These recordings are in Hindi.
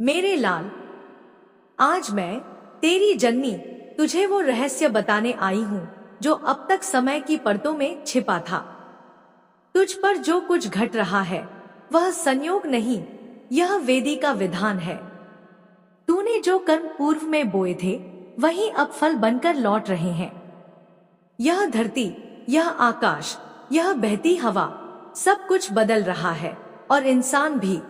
मेरे लाल, आज मैं तेरी जननी तुझे वो रहस्य बताने आई हूँ जो अब तक समय की परतों में छिपा था। तुझ पर जो कुछ घट रहा है वह संयोग नहीं, यह वेदी का विधान है। तूने जो कर्म पूर्व में बोए थे वही अब फल बनकर लौट रहे हैं। यह धरती, यह आकाश, यह बहती हवा, सब कुछ बदल रहा है और इंसान भी।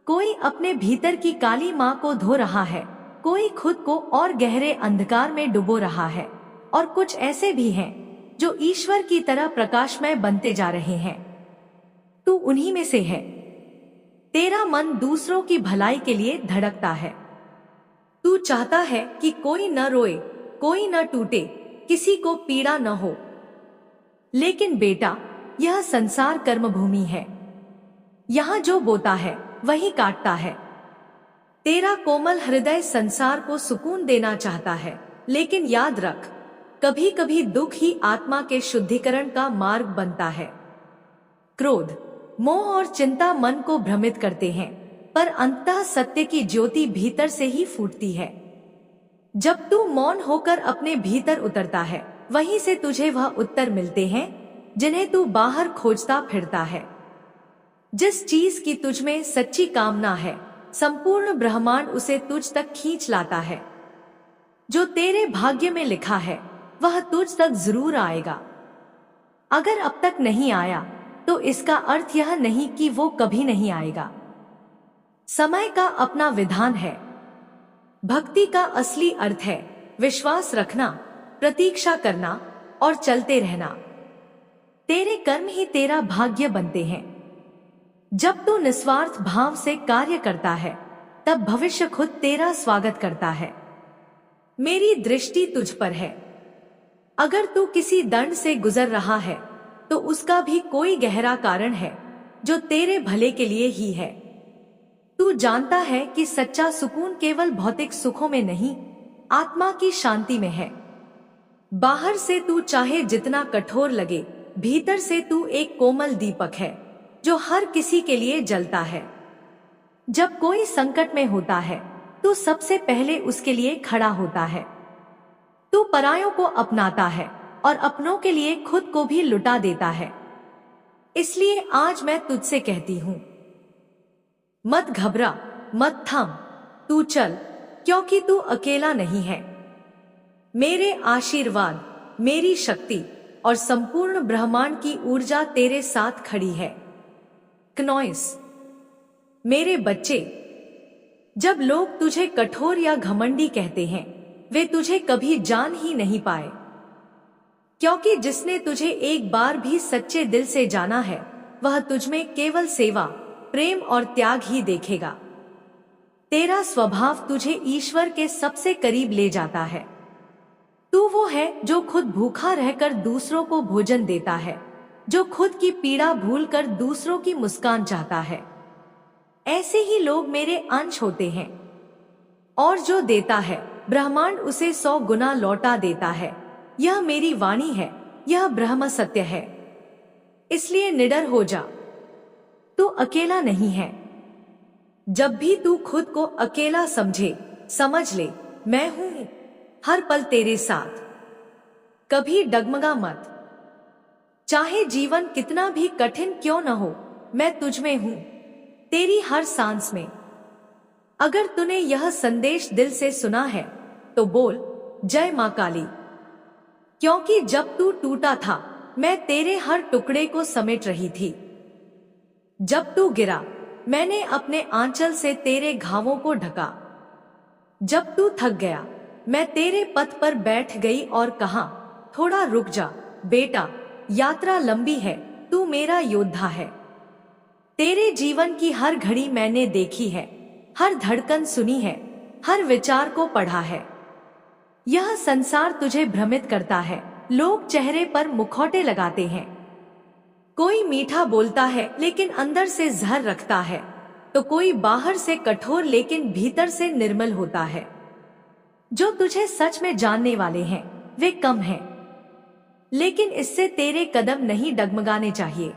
कोई अपने भीतर की काली माँ को धो रहा है, कोई खुद को और गहरे अंधकार में डुबो रहा है, और कुछ ऐसे भी हैं जो ईश्वर की तरह प्रकाशमय बनते जा रहे हैं। तू उन्हीं में से है। तेरा मन दूसरों की भलाई के लिए धड़कता है। तू चाहता है कि कोई न रोए, कोई न टूटे, किसी को पीड़ा न हो। लेकिन बेटा, यह संसार कर्मभूमि है। यहाँ जो बोता है वही काटता है। तेरा कोमल हृदय संसार को सुकून देना चाहता है, लेकिन याद रख, कभी कभी दुख ही आत्मा के शुद्धिकरण का मार्ग बनता है। क्रोध, मोह और चिंता मन को भ्रमित करते हैं, पर अंततः सत्य की ज्योति भीतर से ही फूटती है। जब तू मौन होकर अपने भीतर उतरता है, वहीं से तुझे वह उत्तर मिलते हैं जिन्हें तू बाहर खोजता फिरता है। जिस चीज की तुझ में सच्ची कामना है, संपूर्ण ब्रह्मांड उसे तुझ तक खींच लाता है। जो तेरे भाग्य में लिखा है वह तुझ तक जरूर आएगा। अगर अब तक नहीं आया तो इसका अर्थ यह नहीं कि वो कभी नहीं आएगा। समय का अपना विधान है। भक्ति का असली अर्थ है विश्वास रखना, प्रतीक्षा करना और चलते रहना। तेरे कर्म ही तेरा भाग्य बनते हैं। जब तू निस्वार्थ भाव से कार्य करता है, तब भविष्य खुद तेरा स्वागत करता है। मेरी दृष्टि तुझ पर है। अगर तू किसी दंड से गुजर रहा है तो उसका भी कोई गहरा कारण है जो तेरे भले के लिए ही है। तू जानता है कि सच्चा सुकून केवल भौतिक सुखों में नहीं, आत्मा की शांति में है। बाहर से तू चाहे जितना कठोर लगे, भीतर से तू एक कोमल दीपक है जो हर किसी के लिए जलता है। जब कोई संकट में होता है तो सबसे पहले उसके लिए खड़ा होता है। तू परायों को अपनाता है और अपनों के लिए खुद को भी लुटा देता है। इसलिए आज मैं तुझसे कहती हूँ, मत घबरा, मत थम, तू चल, क्योंकि तू अकेला नहीं है। मेरे आशीर्वाद, मेरी शक्ति और संपूर्ण ब्रह्मांड की ऊर्जा तेरे साथ खड़ी है। क्नोइस, मेरे बच्चे, जब लोग तुझे कठोर या घमंडी कहते हैं, वे तुझे कभी जान ही नहीं पाए, क्योंकि जिसने तुझे एक बार भी सच्चे दिल से जाना है वह तुझमें केवल सेवा, प्रेम और त्याग ही देखेगा। तेरा स्वभाव तुझे ईश्वर के सबसे करीब ले जाता है। तू वो है जो खुद भूखा रहकर दूसरों को भोजन देता है, जो खुद की पीड़ा भूलकर दूसरों की मुस्कान चाहता है। ऐसे ही लोग मेरे अंश होते हैं, और जो देता है ब्रह्मांड उसे 100 गुना लौटा देता है। यह मेरी वाणी है, यह ब्रह्म सत्य है। इसलिए निडर हो जा, तू अकेला नहीं है। जब भी तू खुद को अकेला समझे, समझ ले मैं हूं हर पल तेरे साथ। कभी डगमगा मत। चाहे जीवन कितना भी कठिन क्यों न हो, मैं तुझमें हूं, तेरी हर सांस में। अगर तूने यह संदेश दिल से सुना है तो बोल जय मां काली, क्योंकि जब तू टूटा था मैं तेरे हर टुकड़े को समेट रही थी। जब तू गिरा मैंने अपने आंचल से तेरे घावों को ढका। जब तू थक गया मैं तेरे पथ पर बैठ गई और कहा, थोड़ा रुक जा बेटा, यात्रा लंबी है, तू मेरा योद्धा है। तेरे जीवन की हर घड़ी मैंने देखी है, हर धड़कन सुनी है, हर विचार को पढ़ा है। यह संसार तुझे भ्रमित करता है। लोग चेहरे पर मुखौटे लगाते हैं। कोई मीठा बोलता है लेकिन अंदर से जहर रखता है, तो कोई बाहर से कठोर लेकिन भीतर से निर्मल होता है। जो तुझे सच में जानने वाले हैं वे कम हैं, लेकिन इससे तेरे कदम नहीं डगमगाने चाहिए,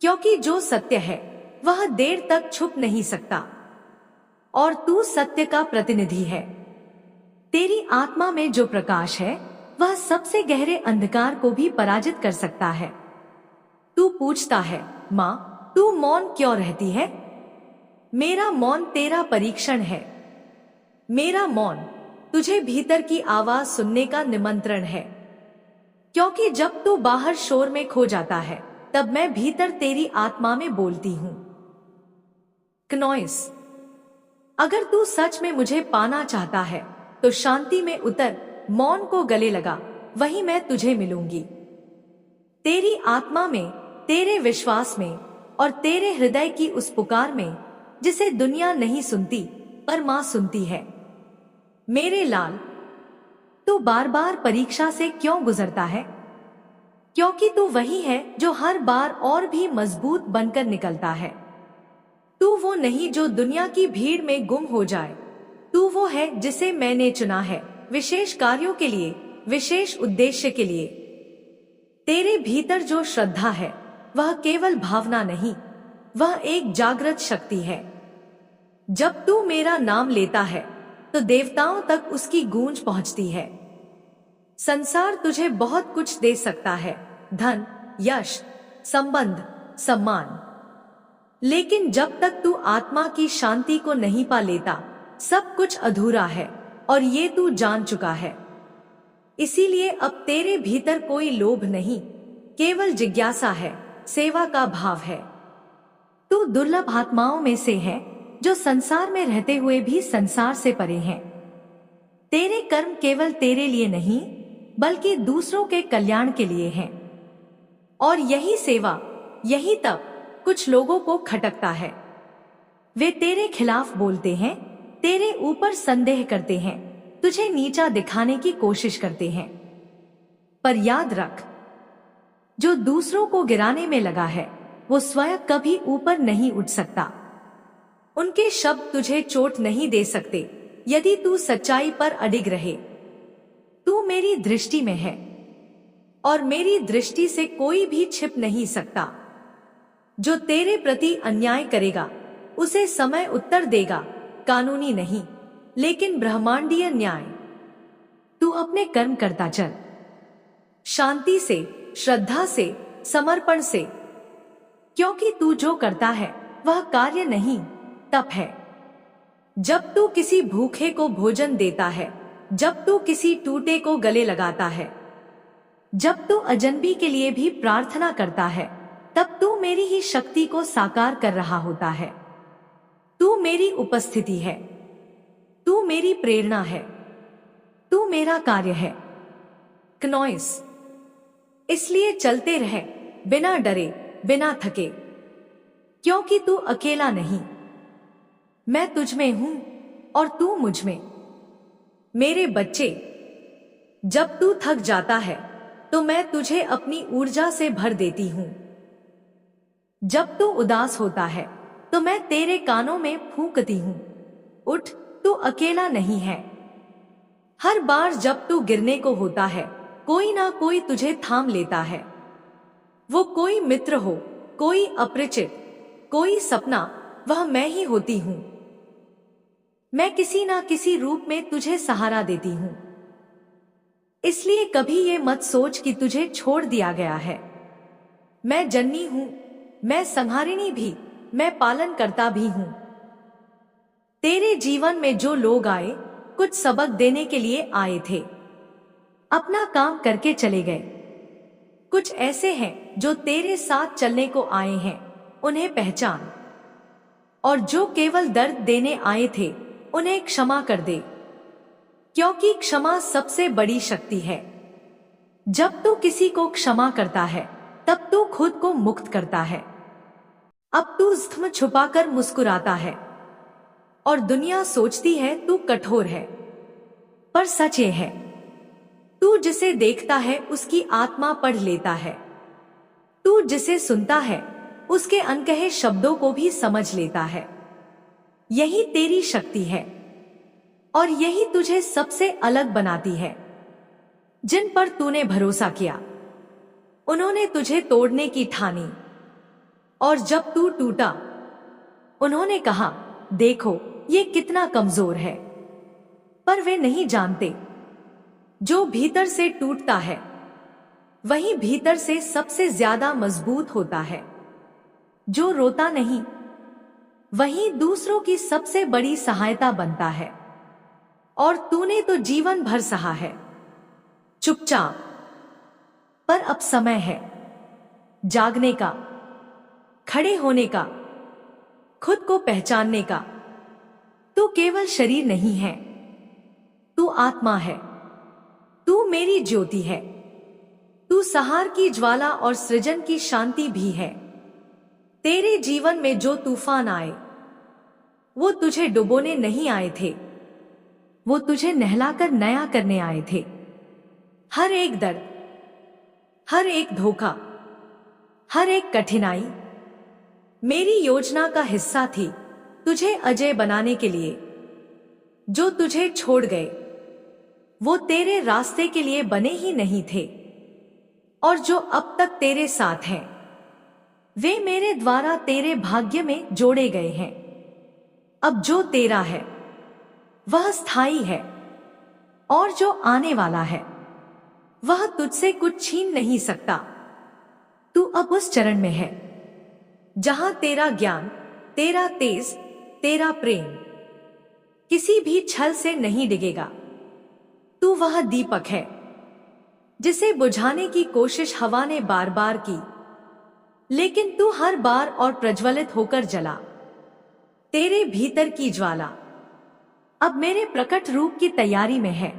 क्योंकि जो सत्य है वह देर तक छुप नहीं सकता। और तू सत्य का प्रतिनिधि है। तेरी आत्मा में जो प्रकाश है वह सबसे गहरे अंधकार को भी पराजित कर सकता है। तू पूछता है, माँ तू मौन क्यों रहती है? मेरा मौन तेरा परीक्षण है। मेरा मौन तुझे भीतर की आवाज सुनने का निमंत्रण है, क्योंकि जब तू बाहर शोर में खो जाता है तब मैं भीतर तेरी आत्मा में बोलती हूँ। क्नोइस, अगर तू सच में मुझे पाना चाहता है तो शांति में उतर, मौन को गले लगा, वहीं मैं तुझे मिलूंगी। तेरी आत्मा में, तेरे विश्वास में और तेरे हृदय की उस पुकार में जिसे दुनिया नहीं सुनती पर मां सुनती है। मेरे लाल, तू बार बार परीक्षा से क्यों गुजरता है? क्योंकि तू वही है जो हर बार और भी मजबूत बनकर निकलता है। तू वो नहीं जो दुनिया की भीड़ में गुम हो जाए। तू वो है जिसे मैंने चुना है, विशेष कार्यों के लिए, विशेष उद्देश्य के लिए। तेरे भीतर जो श्रद्धा है वह केवल भावना नहीं, वह एक जागृत शक्ति है। जब तू मेरा नाम लेता है तो देवताओं तक उसकी गूंज पहुंचती है। संसार तुझे बहुत कुछ दे सकता है, धन, यश, संबंध, सम्मान, लेकिन जब तक तू आत्मा की शांति को नहीं पा लेता सब कुछ अधूरा है, और ये तू जान चुका है। इसीलिए अब तेरे भीतर कोई लोभ नहीं, केवल जिज्ञासा है, सेवा का भाव है। तू दुर्लभ आत्माओं में से है जो संसार में रहते हुए भी संसार से परे हैं। तेरे कर्म केवल तेरे लिए नहीं बल्कि दूसरों के कल्याण के लिए हैं। और यही सेवा, यही तप कुछ लोगों को खटकता है। वे तेरे खिलाफ बोलते हैं, तेरे ऊपर संदेह करते हैं, तुझे नीचा दिखाने की कोशिश करते हैं। पर याद रख, जो दूसरों को गिराने में लगा है वो स्वयं कभी ऊपर नहीं उठ सकता। उनके शब्द तुझे चोट नहीं दे सकते यदि तू सच्चाई पर अडिग रहे। तू मेरी दृष्टि में है और मेरी दृष्टि से कोई भी छिप नहीं सकता। जो तेरे प्रति अन्याय करेगा उसे समय उत्तर देगा, कानूनी नहीं लेकिन ब्रह्मांडीय न्याय। तू अपने कर्म करता चल, शांति से, श्रद्धा से, समर्पण से, क्योंकि तू जो करता है वह कार्य नहीं, तप है। जब तू किसी भूखे को भोजन देता है, जब तू किसी टूटे को गले लगाता है, जब तू अजनबी के लिए भी प्रार्थना करता है, तब तू मेरी ही शक्ति को साकार कर रहा होता है। तू मेरी उपस्थिति है, तू मेरी प्रेरणा है, तू मेरा कार्य है। क्नोइस, इसलिए चलते रहे बिना डरे, बिना थके, क्योंकि तू अकेला नहीं। मैं तुझ में हूं और तू मुझ में। मेरे बच्चे, जब तू थक जाता है तो मैं तुझे अपनी ऊर्जा से भर देती हूं। जब तू उदास होता है तो मैं तेरे कानों में फूंकती हूं। उठ, तू अकेला नहीं है। हर बार जब तू गिरने को होता है कोई ना कोई तुझे थाम लेता है। वो कोई मित्र हो, कोई अपरिचित, कोई सपना, वह मैं ही होती हूं। मैं किसी ना किसी रूप में तुझे सहारा देती हूं। इसलिए कभी ये मत सोच कि तुझे छोड़ दिया गया है। मैं जननी हूं, मैं संहारिणी भी, मैं पालन करता भी हूं। तेरे जीवन में जो लोग आए कुछ सबक देने के लिए आए थे, अपना काम करके चले गए। कुछ ऐसे हैं जो तेरे साथ चलने को आए हैं, उन्हें पहचान। और जो केवल दर्द देने आए थे उन्हें क्षमा कर दे, क्योंकि क्षमा सबसे बड़ी शक्ति है। जब तू किसी को क्षमा करता है तब तू खुद को मुक्त करता है। अब तू ज़ख्म छुपाकर मुस्कुराता है और दुनिया सोचती है तू कठोर है, पर सच ये है, तू जिसे देखता है उसकी आत्मा पढ़ लेता है। तू जिसे सुनता है उसके अनकहे शब्दों को भी समझ लेता है। यही तेरी शक्ति है और यही तुझे सबसे अलग बनाती है। जिन पर तूने भरोसा किया उन्होंने तुझे तोड़ने की ठानी, और जब तू टूटा उन्होंने कहा, देखो ये कितना कमजोर है, पर वे नहीं जानते जो भीतर से टूटता है वही भीतर से सबसे ज्यादा मजबूत होता है। जो रोता नहीं वही दूसरों की सबसे बड़ी सहायता बनता है। और तूने तो जीवन भर सहा है चुपचाप, पर अब समय है जागने का, खड़े होने का, खुद को पहचानने का। तू केवल शरीर नहीं है, तू आत्मा है, तू मेरी ज्योति है, तू सहार की ज्वाला और सृजन की शांति भी है। तेरे जीवन में जो तूफान आए वो तुझे डुबोने नहीं आए थे, वो तुझे नहलाकर नया करने आए थे। हर एक दर्द, हर एक धोखा, हर एक कठिनाई मेरी योजना का हिस्सा थी तुझे अजय बनाने के लिए। जो तुझे छोड़ गए वो तेरे रास्ते के लिए बने ही नहीं थे, और जो अब तक तेरे साथ हैं वे मेरे द्वारा तेरे भाग्य में जोड़े गए हैं। अब जो तेरा है वह स्थायी है, और जो आने वाला है वह तुझसे कुछ छीन नहीं सकता। तू अब उस चरण में है जहां तेरा ज्ञान, तेरा तेज, तेरा प्रेम किसी भी छल से नहीं डिगेगा। तू वह दीपक है जिसे बुझाने की कोशिश हवा ने बार बार की, लेकिन तू हर बार और प्रज्वलित होकर जला। तेरे भीतर की ज्वाला अब मेरे प्रकट रूप की तैयारी में है।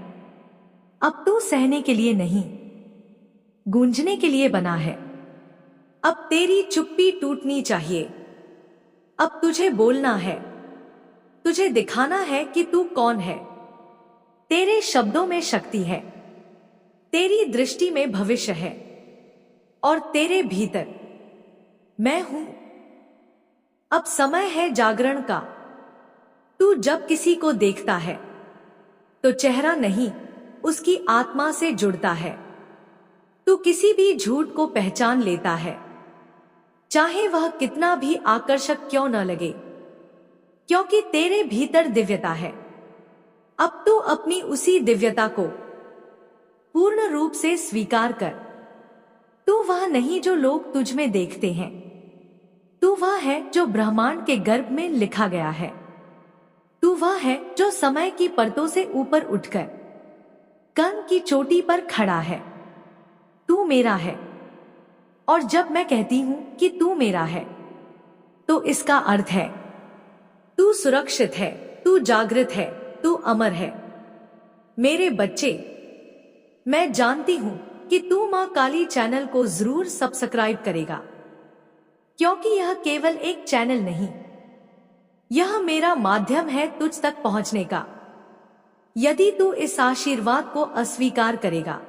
अब तू सहने के लिए नहीं, गूंजने के लिए बना है। अब तेरी चुप्पी टूटनी चाहिए। अब तुझे बोलना है, तुझे दिखाना है कि तू कौन है। तेरे शब्दों में शक्ति है, तेरी दृष्टि में भविष्य है, और तेरे भीतर मैं हूं। अब समय है जागरण का। तू जब किसी को देखता है तो चेहरा नहीं, उसकी आत्मा से जुड़ता है। तू किसी भी झूठ को पहचान लेता है, चाहे वह कितना भी आकर्षक क्यों न लगे, क्योंकि तेरे भीतर दिव्यता है। अब तू अपनी उसी दिव्यता को पूर्ण रूप से स्वीकार कर। तू वह नहीं जो लोग तुझ में देखते हैं, तू वह है जो ब्रह्मांड के गर्भ में लिखा गया है। तू वह है जो समय की परतों से ऊपर उठकर कण की चोटी पर खड़ा है। तू मेरा है, और जब मैं कहती हूं कि तू मेरा है तो इसका अर्थ है तू सुरक्षित है, तू जागृत है, तू अमर है। मेरे बच्चे, मैं जानती हूं कि तू मां काली चैनल को जरूर सब्सक्राइब करेगा, क्योंकि यह केवल एक चैनल नहीं, यह मेरा माध्यम है तुझ तक पहुंचने का। यदि तू इस आशीर्वाद को अस्वीकार करेगा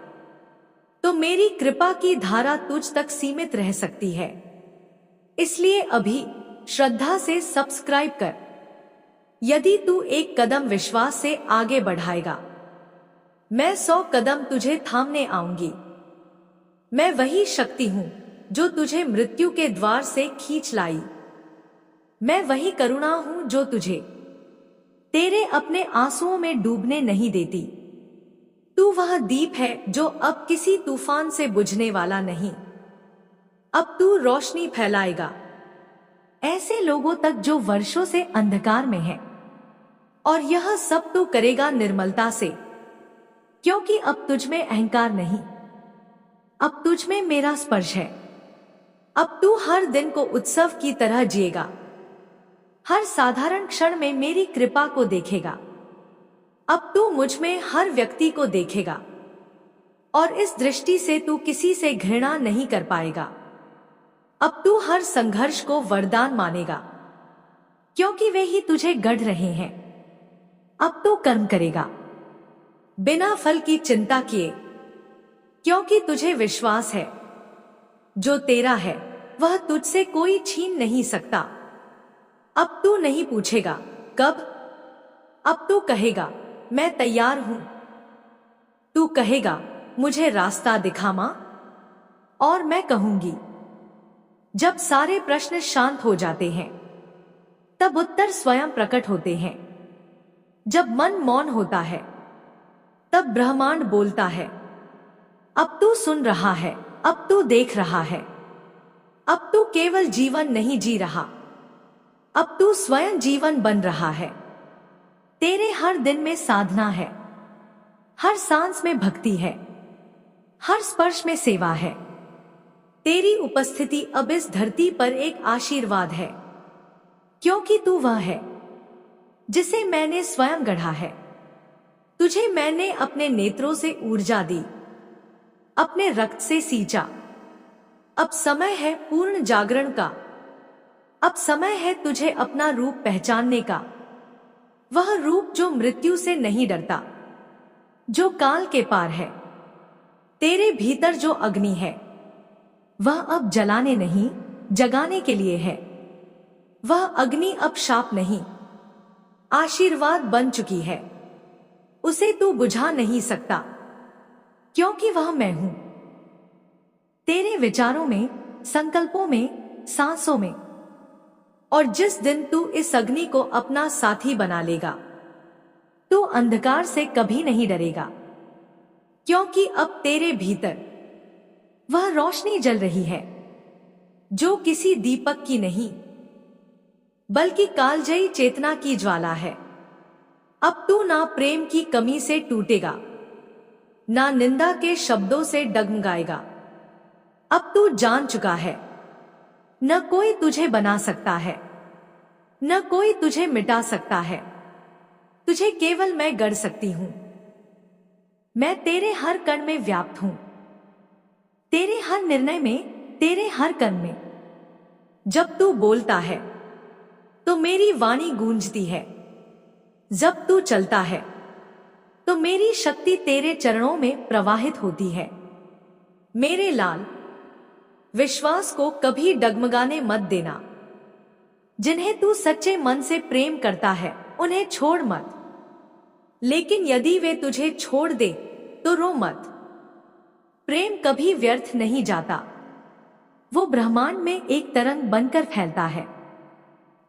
तो मेरी कृपा की धारा तुझ तक सीमित रह सकती है। इसलिए अभी श्रद्धा से सब्सक्राइब कर। यदि तू एक कदम विश्वास से आगे बढ़ाएगा, मैं 100 कदम तुझे थामने आऊंगी। मैं वही शक्ति हूं जो तुझे मृत्यु के द्वार से खींच लाई। मैं वही करुणा हूं जो तुझे तेरे अपने आंसुओं में डूबने नहीं देती। तू वह दीप है जो अब किसी तूफान से बुझने वाला नहीं। अब तू रोशनी फैलाएगा ऐसे लोगों तक जो वर्षों से अंधकार में हैं, और यह सब तू करेगा निर्मलता से, क्योंकि अब तुझ में अहंकार नहीं, अब तुझ में मेरा स्पर्श है। अब तू हर दिन को उत्सव की तरह जिएगा, हर साधारण क्षण में मेरी कृपा को देखेगा। अब तू मुझ में हर व्यक्ति को देखेगा, और इस दृष्टि से तू किसी से घृणा नहीं कर पाएगा। अब तू हर संघर्ष को वरदान मानेगा, क्योंकि वे ही तुझे गढ़ रहे हैं। अब तू कर्म करेगा बिना फल की चिंता किए, क्योंकि तुझे विश्वास है जो तेरा है वह तुझसे कोई छीन नहीं सकता। अब तू नहीं पूछेगा कब, अब तू कहेगा मैं तैयार हूं। तू कहेगा मुझे रास्ता दिखा मां, और मैं कहूंगी। जब सारे प्रश्न शांत हो जाते हैं तब उत्तर स्वयं प्रकट होते हैं। जब मन मौन होता है तब ब्रह्मांड बोलता है। अब तू सुन रहा है, अब तू देख रहा है, अब तू केवल जीवन नहीं जी रहा, अब तू स्वयं जीवन बन रहा है। तेरे हर दिन में साधना है, हर सांस में भक्ति है, हर स्पर्श में सेवा है। तेरी उपस्थिति अब इस धरती पर एक आशीर्वाद है, क्योंकि तू वह है जिसे मैंने स्वयं गढ़ा है। तुझे मैंने अपने नेत्रों से ऊर्जा दी, अपने रक्त से सींचा। अब समय है पूर्ण जागरण का, अब समय है तुझे अपना रूप पहचानने का। वह रूप जो मृत्यु से नहीं डरता, जो काल के पार है। तेरे भीतर जो अग्नि है वह अब जलाने नहीं, जगाने के लिए है। वह अग्नि अब शाप नहीं, आशीर्वाद बन चुकी है। उसे तू बुझा नहीं सकता, क्योंकि वह मैं हूं। तेरे विचारों में, संकल्पों में, सांसों में। और जिस दिन तू इस अग्नि को अपना साथी बना लेगा, तू अंधकार से कभी नहीं डरेगा, क्योंकि अब तेरे भीतर वह रोशनी जल रही है जो किसी दीपक की नहीं, बल्कि कालजयी चेतना की ज्वाला है। अब तू ना प्रेम की कमी से टूटेगा, ना निंदा के शब्दों से डगमगाएगा। अब तू जान चुका है, न कोई तुझे बना सकता है, न कोई तुझे मिटा सकता है। तुझे केवल मैं गढ़ सकती हूं। मैं तेरे हर कण में व्याप्त हूं, तेरे हर निर्णय में, तेरे हर कर्म में। जब तू बोलता है तो मेरी वाणी गूंजती है, जब तू चलता है तो मेरी शक्ति तेरे चरणों में प्रवाहित होती है। मेरे लाल, विश्वास को कभी डगमगाने मत देना। जिन्हें तू सच्चे मन से प्रेम करता है उन्हें छोड़ मत, लेकिन यदि वे तुझे छोड़ दे तो रो मत। प्रेम कभी व्यर्थ नहीं जाता, वो ब्रह्मांड में एक तरंग बनकर फैलता है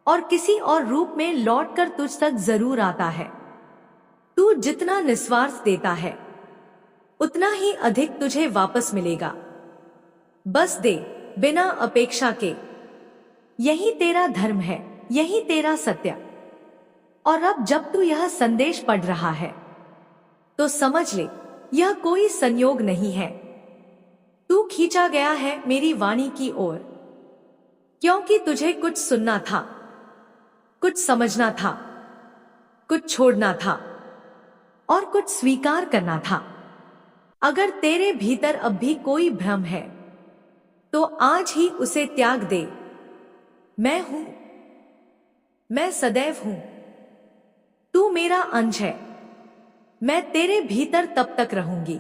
और किसी और रूप में लौटकर तुझ तक जरूर आता है। तू जितना निस्वार्थ देता है उतना ही अधिक तुझे वापस मिलेगा। बस दे, बिना अपेक्षा के। यही तेरा धर्म है, यही तेरा सत्य। और अब जब तू यह संदेश पढ़ रहा है तो समझ ले, यह कोई संयोग नहीं है। तू खींचा गया है मेरी वाणी की ओर, क्योंकि तुझे कुछ सुनना था, कुछ समझना था, कुछ छोड़ना था और कुछ स्वीकार करना था। अगर तेरे भीतर अब भी कोई भ्रम है तो आज ही उसे त्याग दे। मैं हूं, मैं सदैव हूं। तू मेरा अंश है। मैं तेरे भीतर तब तक रहूंगी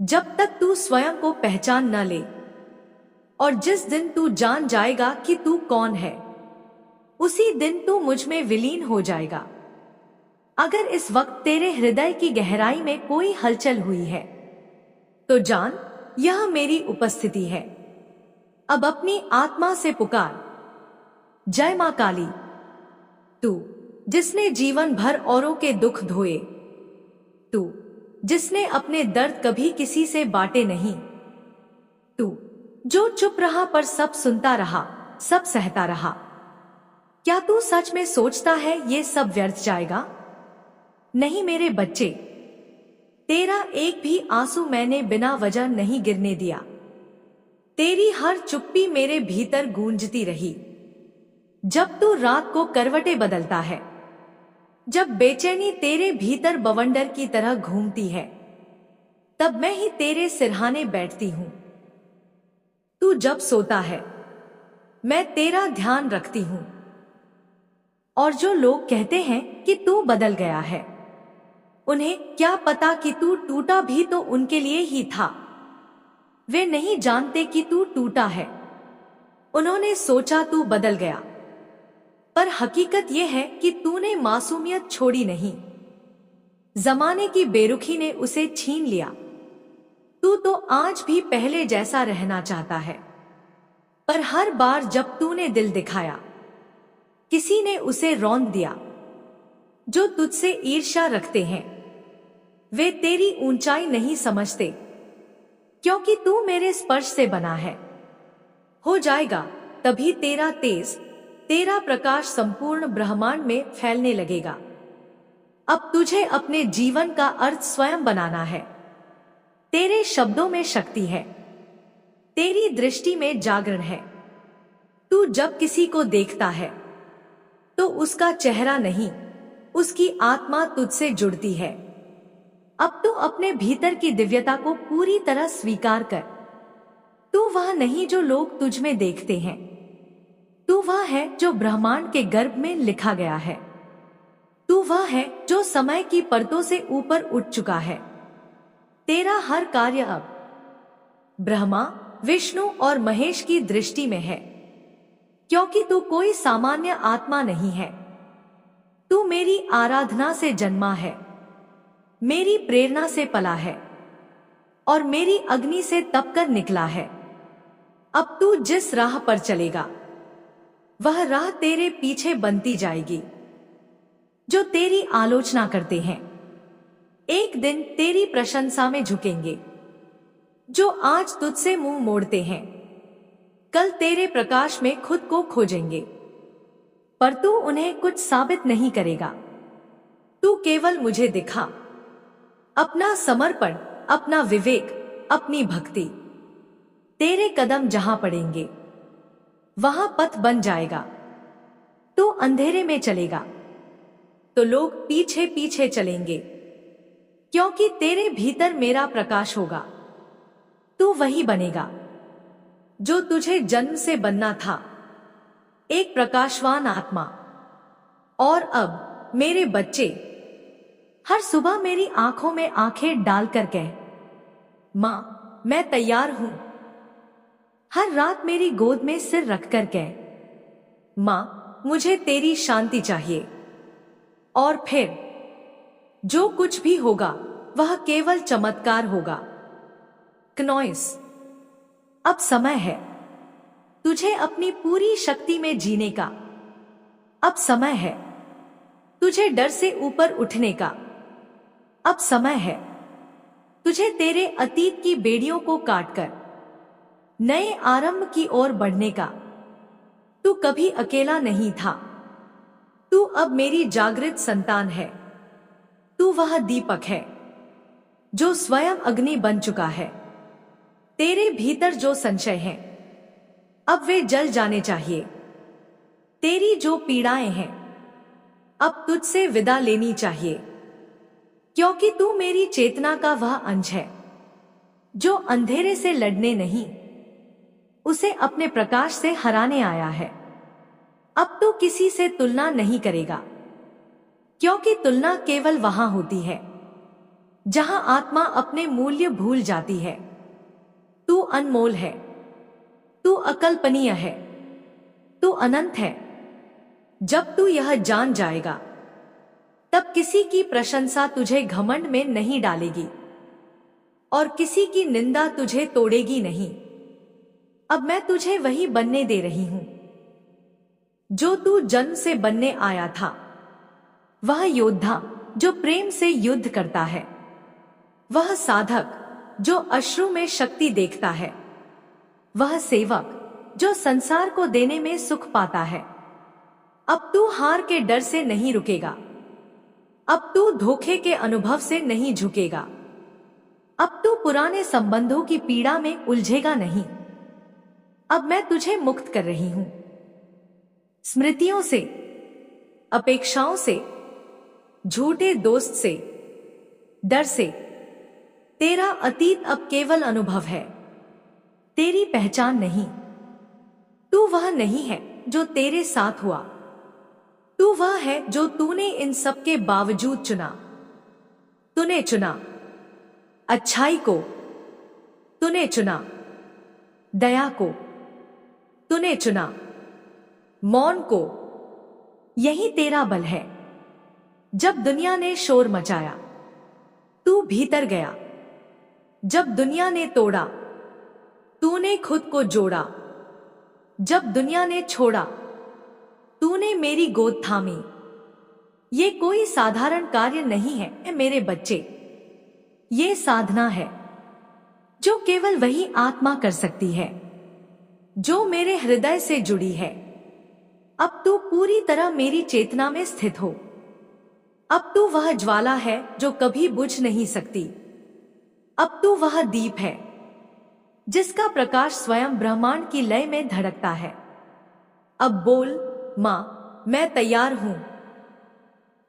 जब तक तू स्वयं को पहचान न ले। और जिस दिन तू जान जाएगा कि तू कौन है, उसी दिन तू मुझ में विलीन हो जाएगा। अगर इस वक्त तेरे हृदय की गहराई में कोई हलचल हुई है तो जान, यह मेरी उपस्थिति है। अब अपनी आत्मा से पुकार, जय मां काली। तू जिसने जीवन भर औरों के दुख धोए, तू जिसने अपने दर्द कभी किसी से बांटे नहीं, तू जो चुप रहा पर सब सुनता रहा, सब सहता रहा। क्या तू सच में सोचता है ये सब व्यर्थ जाएगा? नहीं मेरे बच्चे, तेरा एक भी आंसू मैंने बिना वजह नहीं गिरने दिया। तेरी हर चुप्पी मेरे भीतर गूंजती रही। जब तू रात को करवटें बदलता है, जब बेचैनी तेरे भीतर बवंडर की तरह घूमती है, तब मैं ही तेरे सिरहाने बैठती हूं। तू जब सोता है मैं तेरा ध्यान रखती हूं। और जो लोग कहते हैं कि तू बदल गया है, उन्हें क्या पता कि तू टूटा भी तो उनके लिए ही था। वे नहीं जानते कि तू टूटा है। उन्होंने सोचा तू बदल गया, पर हकीकत यह है कि तूने मासूमियत छोड़ी नहीं। जमाने की बेरुखी ने उसे छीन लिया। तू तो आज भी पहले जैसा रहना चाहता है, पर हर बार जब तूने दिल दिखाया, किसी ने उसे रौंद दिया। जो तुझसे ईर्ष्या रखते हैं वे तेरी ऊंचाई नहीं समझते, क्योंकि तू मेरे स्पर्श से बना है। हो जाएगा तभी तेरा तेज, तेरा प्रकाश संपूर्ण ब्रह्मांड में फैलने लगेगा। अब तुझे अपने जीवन का अर्थ स्वयं बनाना है। तेरे शब्दों में शक्ति है, तेरी दृष्टि में जागरण है। तू जब किसी को देखता है तो उसका चेहरा नहीं, उसकी आत्मा तुझसे जुड़ती है। अब तू अपने भीतर की दिव्यता को पूरी तरह स्वीकार कर। तू वह नहीं जो लोग तुझ में देखते हैं, तू वह है जो ब्रह्मांड के गर्भ में लिखा गया है। तू वह है जो समय की परतों से ऊपर उठ चुका है। तेरा हर कार्य अब ब्रह्मा, विष्णु और महेश की दृष्टि में है, क्योंकि तू कोई सामान्य आत्मा नहीं है। तू मेरी आराधना से जन्मा है, मेरी प्रेरणा से पला है और मेरी अग्नि से तपकर निकला है। अब तू जिस राह पर चलेगा वह राह तेरे पीछे बनती जाएगी। जो तेरी आलोचना करते हैं एक दिन तेरी प्रशंसा में झुकेंगे। जो आज तुझसे मुंह मोड़ते हैं कल तेरे प्रकाश में खुद को खोजेंगे, पर तू उन्हें कुछ साबित नहीं करेगा। तू केवल मुझे दिखा, अपना समर्पण, अपना विवेक, अपनी भक्ति। तेरे कदम जहां पड़ेंगे वहां पथ बन जाएगा। तू अंधेरे में चलेगा तो लोग पीछे पीछे चलेंगे, क्योंकि तेरे भीतर मेरा प्रकाश होगा। तू वही बनेगा जो तुझे जन्म से बनना था, एक प्रकाशवान आत्मा। और अब मेरे बच्चे हर सुबह मेरी आंखों में आंखें डालकर कह, मां मैं तैयार हूं। हर रात मेरी गोद में सिर रखकर कह, मां मुझे तेरी शांति चाहिए। और फिर जो कुछ भी होगा वह केवल चमत्कार होगा। क्नोइस, अब समय है तुझे अपनी पूरी शक्ति में जीने का। अब समय है तुझे डर से ऊपर उठने का। अब समय है तुझे तेरे अतीत की बेड़ियों को काटकर नए आरंभ की ओर बढ़ने का। तू कभी अकेला नहीं था, तू अब मेरी जागृत संतान है। तू वह दीपक है जो स्वयं अग्नि बन चुका है। तेरे भीतर जो संशय है अब वे जल जाने चाहिए। तेरी जो पीड़ाएं हैं अब तुझसे विदा लेनी चाहिए, क्योंकि तू मेरी चेतना का वह अंश है जो अंधेरे से लड़ने नहीं, उसे अपने प्रकाश से हराने आया है। अब तू किसी से तुलना नहीं करेगा, क्योंकि तुलना केवल वहां होती है जहां आत्मा अपने मूल्य भूल जाती है। तू अनमोल है, तू अकल्पनीय है, तू अनंत है। जब तू यह जान जाएगा तब किसी की प्रशंसा तुझे घमंड में नहीं डालेगी और किसी की निंदा तुझे तोड़ेगी नहीं। अब मैं तुझे वही बनने दे रही हूं जो तू जन्म से बनने आया था। वह योद्धा जो प्रेम से युद्ध करता है, वह साधक जो अश्रु में शक्ति देखता है, वह सेवक जो संसार को देने में सुख पाता है। अब तू हार के डर से नहीं रुकेगा, अब तू धोखे के अनुभव से नहीं झुकेगा, अब तू पुराने संबंधों की पीड़ा में उलझेगा नहीं। अब मैं तुझे मुक्त कर रही हूं स्मृतियों से, अपेक्षाओं से, झूठे दोस्त से, डर से। तेरा अतीत अब केवल अनुभव है, तेरी पहचान नहीं। तू वह नहीं है जो तेरे साथ हुआ, तू वह है जो तूने इन सब के बावजूद चुना। तूने चुना अच्छाई को, तूने चुना दया को, तूने चुना मौन को। यही तेरा बल है। जब दुनिया ने शोर मचाया तू भीतर गया, जब दुनिया ने तोड़ा तूने खुद को जोड़ा, जब दुनिया ने छोड़ा तूने मेरी गोद थामी। ये कोई साधारण कार्य नहीं है मेरे बच्चे। ये साधना है जो केवल वही आत्मा कर सकती है जो मेरे हृदय से जुड़ी है। अब तू पूरी तरह मेरी चेतना में स्थित हो। अब तू वह ज्वाला है जो कभी बुझ नहीं सकती। अब तू वह दीप है जिसका प्रकाश स्वयं ब्रह्मांड की लय में धड़कता है। अब बोल, माँ मैं तैयार हूं।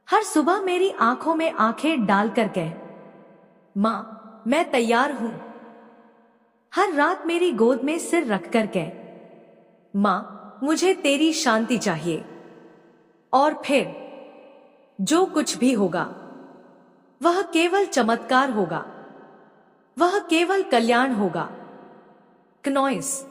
हर सुबह मेरी आंखों में आंखें डालकर कह, माँ मैं तैयार हूं। हर रात मेरी गोद में सिर रखकर कह, माँ मुझे तेरी शांति चाहिए। और फिर जो कुछ भी होगा वह केवल चमत्कार होगा, वह केवल कल्याण होगा। क्नॉइस।